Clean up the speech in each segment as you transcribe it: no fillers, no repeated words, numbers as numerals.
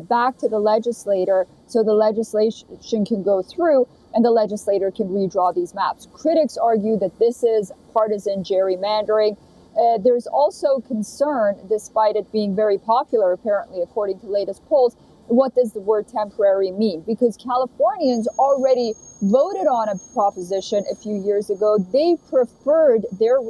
back to the legislator so the legislation can go through and the legislator can redraw these maps. Critics argue that this is partisan gerrymandering. There's also concern, despite it being very popular, apparently, according to latest polls, what does the word temporary mean? Because Californians already voted on a proposition a few years ago. They preferred their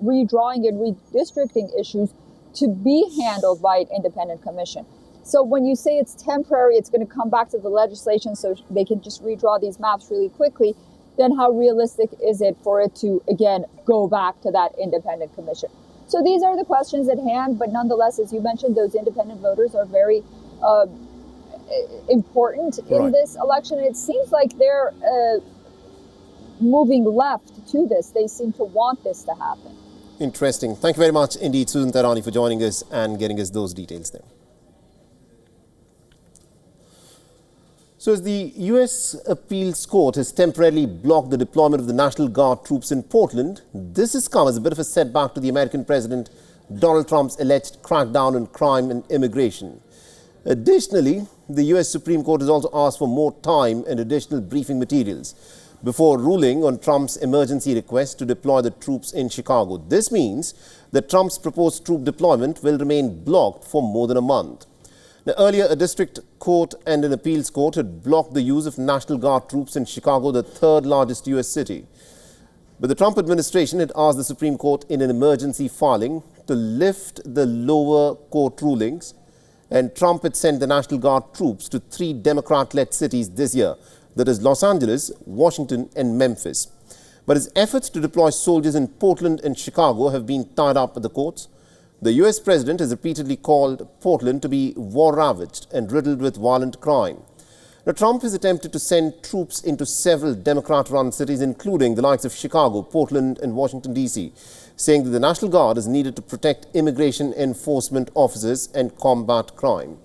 redrawing and redistricting issues to be handled by an independent commission. So when you say it's temporary, it's going to come back to the legislation so they can just redraw these maps really quickly, then how realistic is it for it to, again, go back to that independent commission? So these are the questions at hand, but nonetheless, as you mentioned, those independent voters are very important in this election. It seems like they're moving left to this. They seem to want this to happen. Interesting. Thank you very much indeed, Susan Tarani, for joining us and getting us those details there. So as the U.S. Appeals Court has temporarily blocked the deployment of the National Guard troops in Portland, this has come as a bit of a setback to the American President Donald Trump's alleged crackdown on crime and immigration. Additionally, the U.S. Supreme Court has also asked for more time and additional briefing materials before ruling on Trump's emergency request to deploy the troops in Chicago. This means that Trump's proposed troop deployment will remain blocked for more than a month. Now, earlier, a district court and an appeals court had blocked the use of National Guard troops in Chicago, the third largest U.S. city. But the Trump administration had asked the Supreme Court in an emergency filing to lift the lower court rulings, and Trump had sent the National Guard troops to 3 Democrat-led cities this year, that is Los Angeles, Washington and Memphis. But his efforts to deploy soldiers in Portland and Chicago have been tied up at the courts. The U.S. president has repeatedly called Portland to be war-ravaged and riddled with violent crime. Now, Trump has attempted to send troops into several Democrat-run cities, including the likes of Chicago, Portland and Washington, D.C., saying that the National Guard is needed to protect immigration enforcement officers and combat crime.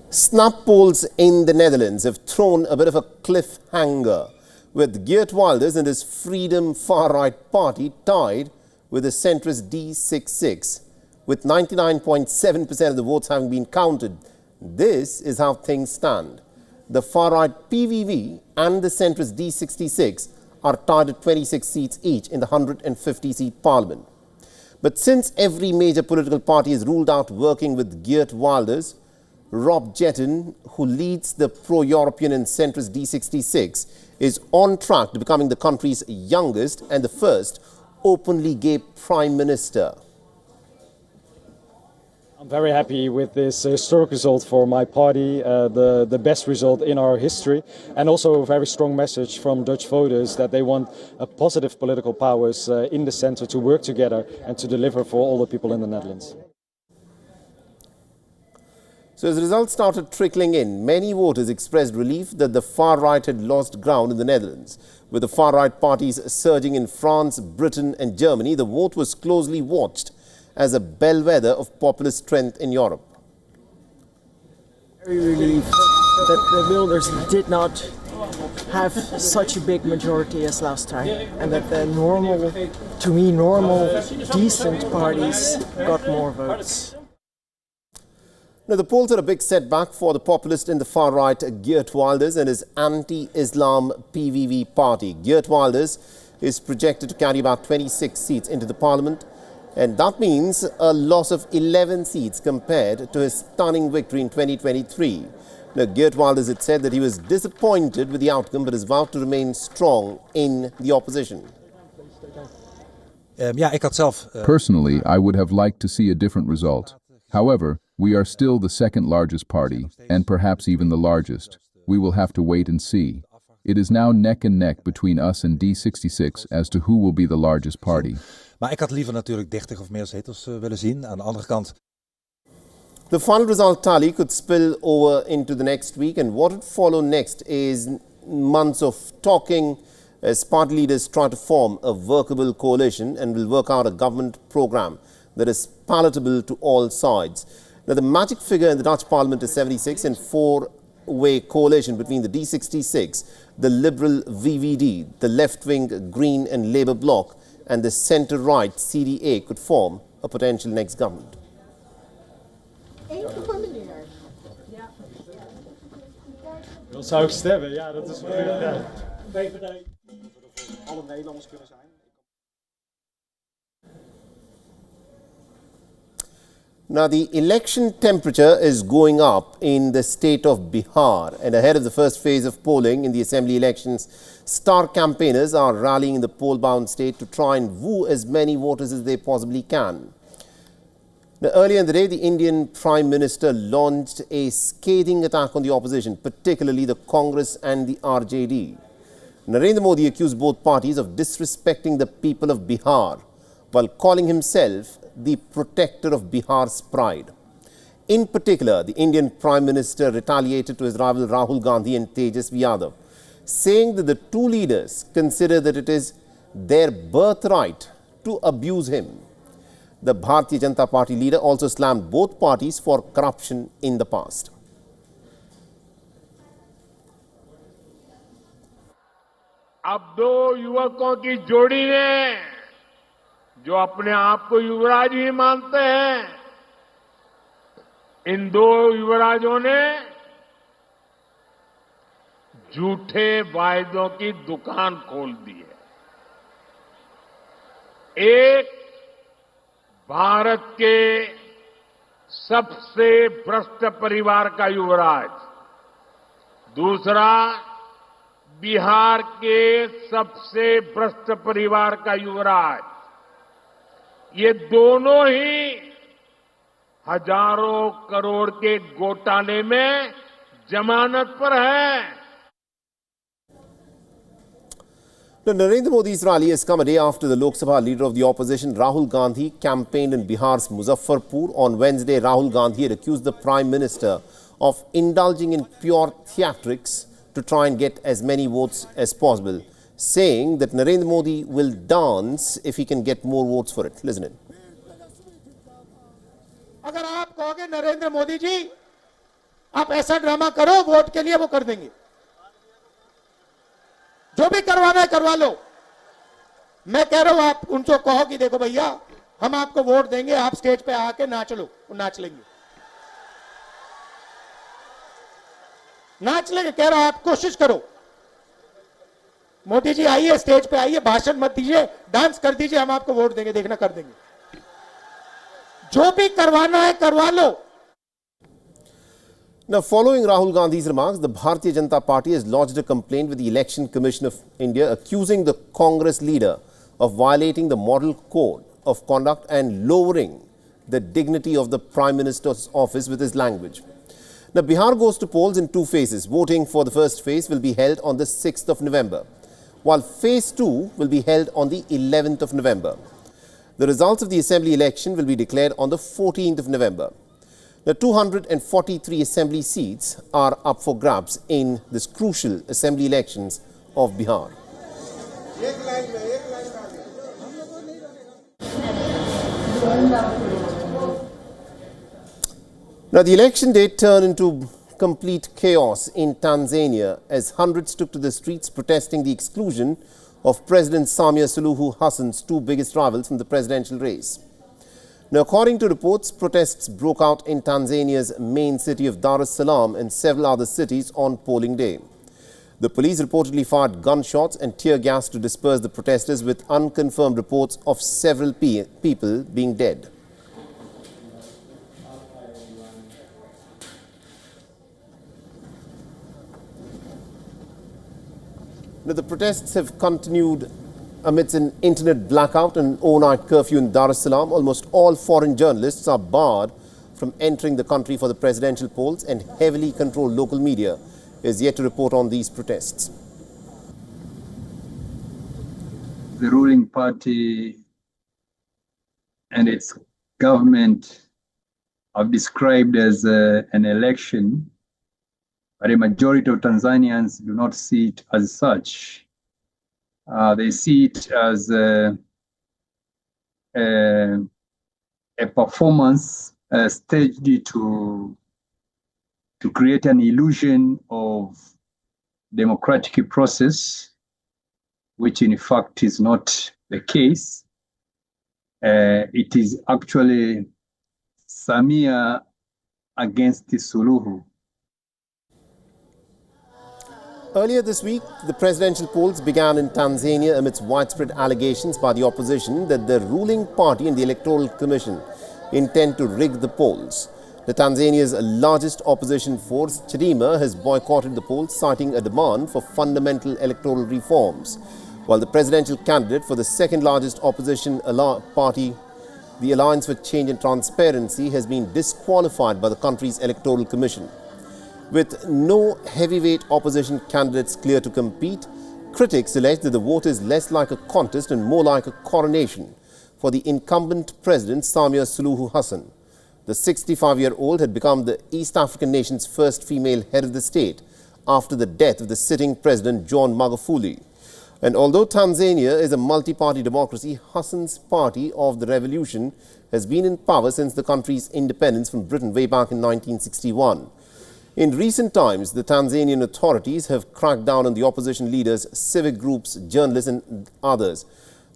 Snap polls in the Netherlands have thrown a bit of a cliffhanger, with Geert Wilders and his Freedom far-right party tied with the centrist D66, with 99.7% of the votes having been counted. This is how things stand. The far-right PVV and the centrist D66 are tied at 26 seats each in the 150-seat parliament. But since every major political party has ruled out working with Geert Wilders, Rob Jetten, who leads the pro-European and centrist D66, is on track to becoming the country's youngest and the first openly gay prime minister. I'm very happy with this historic result for my party, the best result in our history, and also a very strong message from Dutch voters that they want positive political powers in the centre to work together and to deliver for all the people in the Netherlands. So as the results started trickling in, many voters expressed relief that the far right had lost ground in the Netherlands. With the far right parties surging in France, Britain and Germany, the vote was closely watched as a bellwether of populist strength in Europe. Very relieved that the Wilders did not have such a big majority as last time, and that the normal, to me, decent parties got more votes. Now, the polls are a big setback for the populist in the far-right Geert Wilders and his anti-Islam PVV party. Geert Wilders is projected to carry about 26 seats into the parliament, and that means a loss of 11 seats compared to his stunning victory in 2023. Now, Geert Wilders had said that he was disappointed with the outcome, but has vowed to remain strong in the opposition. Personally, I would have liked to see a different result. However, we are still the second largest party, and perhaps even the largest. We will have to wait and see. It is now neck and neck between us and D66 as to who will be the largest party. Maar ik had liever natuurlijk 30 of meer zetels willen zien. Aan de andere kant. The final result tally could spill over into the next week, and what would follow next is months of talking as party leaders try to form a workable coalition and will work out a government program that is palatable to all sides. Now, the magic figure in the Dutch Parliament is 76, and 4 three-way coalition between the D66, the Liberal VVD, the left-wing Green and Labour bloc, and the centre-right CDA could form a potential next government. Dat zou ik stemmen, ja, dat is ja. VVD. Alle Nederlanders kunnen zijn. Now, the election temperature is going up in the state of Bihar, and ahead of the first phase of polling in the assembly elections, star campaigners are rallying in the poll-bound state to try and woo as many voters as they possibly can. Now, earlier in the day, the Indian Prime Minister launched a scathing attack on the opposition, particularly the Congress and the RJD. Narendra Modi accused both parties of disrespecting the people of Bihar, while calling himself the protector of Bihar's pride. In particular, the Indian Prime Minister retaliated to his rival Rahul Gandhi and Tejasvi Yadav, saying that the two leaders consider that it is their birthright to abuse him. The Bharatiya Janata Party leader also slammed both parties for corruption in the past. अब दो युवकों की जोड़ी ने जो अपने आप को युवराज ही मानते हैं, इन दो युवराजों ने झूठे वायदों की दुकान खोल दी है। एक भारत के सबसे भ्रष्ट परिवार का युवराज, दूसरा बिहार के सबसे भ्रष्ट परिवार का युवराज, ये दोनों ही हजारों करोड़ के घोटाले में जमानत पर है। Now, Narendra Modi's rally has come a day after the Lok Sabha leader of the opposition, Rahul Gandhi, campaigned in Bihar's Muzaffarpur. On Wednesday, Rahul Gandhi had accused the Prime Minister of indulging in pure theatrics to try and get as many votes as possible, saying that Narendra Modi will dance if he can get more votes for it. Listen in. अगर आप कहोगे नरेंद्र मोदी जी आप ऐसा drama करो vote के लिए, वो कर देंगे। जो भी करवाना है करवा लो। मैं कह रहा हूं आप उनको कहो कि देखो भैया हम आपको वोट देंगे, आप स्टेज पे आके नाच लो, वो नाच लेंगे। नाच लेंगे, कह रहा हूं आप कोशिश करो। मोदी जी आइए, स्टेज पे आइए, भाषण मत दीजिए, डांस कर दीजिए, हम आपको वोट देंगे, देखना कर देंगे। जो भी करवाना है करवा लो। Now, following Rahul Gandhi's remarks, the Bharatiya Janata Party has lodged a complaint with the Election Commission of India accusing the Congress leader of violating the model code of conduct and lowering the dignity of the Prime Minister's office with his language. Now, Bihar goes to polls in two phases. Voting for the first phase will be held on the 6th of November, while phase 2 will be held on the 11th of November. The results of the assembly election will be declared on the 14th of November. The 243 assembly seats are up for grabs in this crucial assembly elections of Bihar. Now, the election day turned into complete chaos in Tanzania as hundreds took to the streets protesting the exclusion of President Samia Suluhu Hassan's two biggest rivals from the presidential race. Now, according to reports, protests broke out in Tanzania's main city of Dar es Salaam and several other cities on polling day. The police reportedly fired gunshots and tear gas to disperse the protesters, with unconfirmed reports of several people being dead. Now, the protests have continued amidst an internet blackout and overnight curfew in Dar es Salaam. Almost all foreign journalists are barred from entering the country for the presidential polls, and heavily controlled local media is yet to report on these protests. The ruling party and its government are described as an election, but a majority of Tanzanians do not see it as such. They see it as a performance, a performance staged to to create an illusion of democratic process, which in fact is not the case. It is actually Samia against Suluhu. Earlier this week, the presidential polls began in Tanzania amidst widespread allegations by the opposition that the ruling party and the Electoral Commission intend to rig the polls. The Tanzania's largest opposition force, Chadema, has boycotted the polls, citing a demand for fundamental electoral reforms, while the presidential candidate for the second largest opposition party, the Alliance for Change and Transparency, has been disqualified by the country's Electoral Commission. With no heavyweight opposition candidates clear to compete, critics allege that the vote is less like a contest and more like a coronation for the incumbent president, Samia Suluhu Hassan. The 65-year-old had become the East African nation's first female head of the state after the death of the sitting president, John Magufuli. And although Tanzania is a multi-party democracy, Hassan's party of the revolution has been in power since the country's independence from Britain way back in 1961. In recent times, the Tanzanian authorities have cracked down on the opposition leaders, civic groups, journalists and others.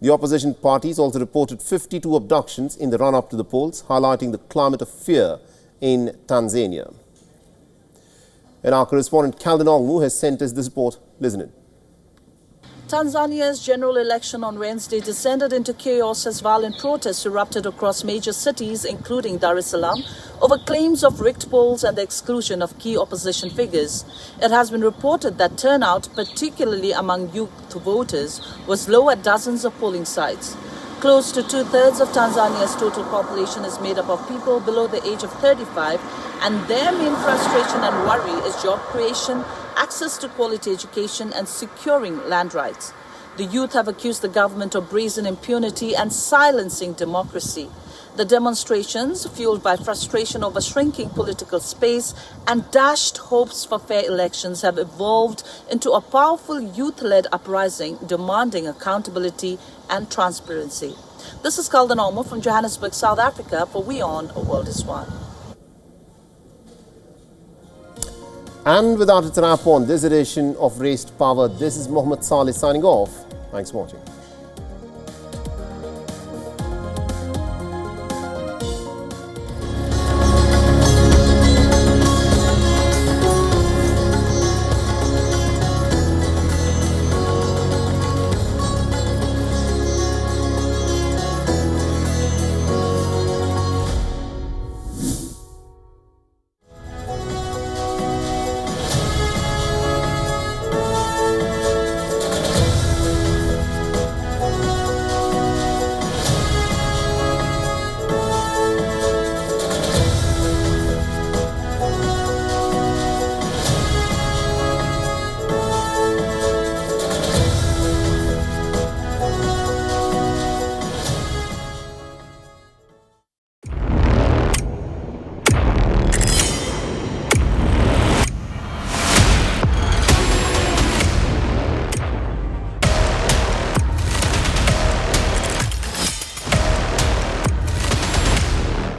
The opposition parties also reported 52 abductions in the run-up to the polls, highlighting the climate of fear in Tanzania. And our correspondent Calvin Ongmu has sent us this report. Listen in. Tanzania's general election on Wednesday descended into chaos as violent protests erupted across major cities, including Dar es Salaam, over claims of rigged polls and the exclusion of key opposition figures. It has been reported that turnout, particularly among youth voters, was low at dozens of polling sites. Close to two-thirds of Tanzania's total population is made up of people below the age of 35, and their main frustration and worry is job creation, access to quality education, and securing land rights. The youth have accused the government of brazen impunity and silencing democracy. The demonstrations, fueled by frustration over shrinking political space and dashed hopes for fair elections, have evolved into a powerful youth-led uprising demanding accountability and transparency. This is Calvin Ongmu from Johannesburg, South Africa for WION The World is One. And without its wrap on this edition of Race to Power, this is Mohammed Saleh signing off. Thanks for watching.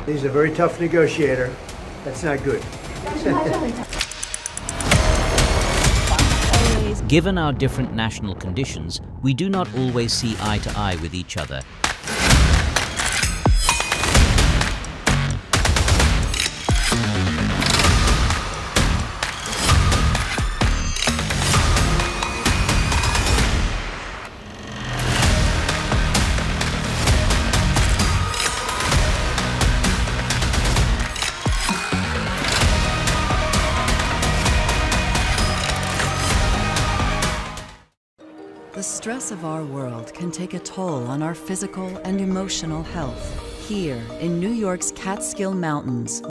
He's a very tough negotiator. That's not good. Given our different national conditions, we do not always see eye to eye with each other. The stress of our world can take a toll on our physical and emotional health. Here in New York's Catskill Mountains,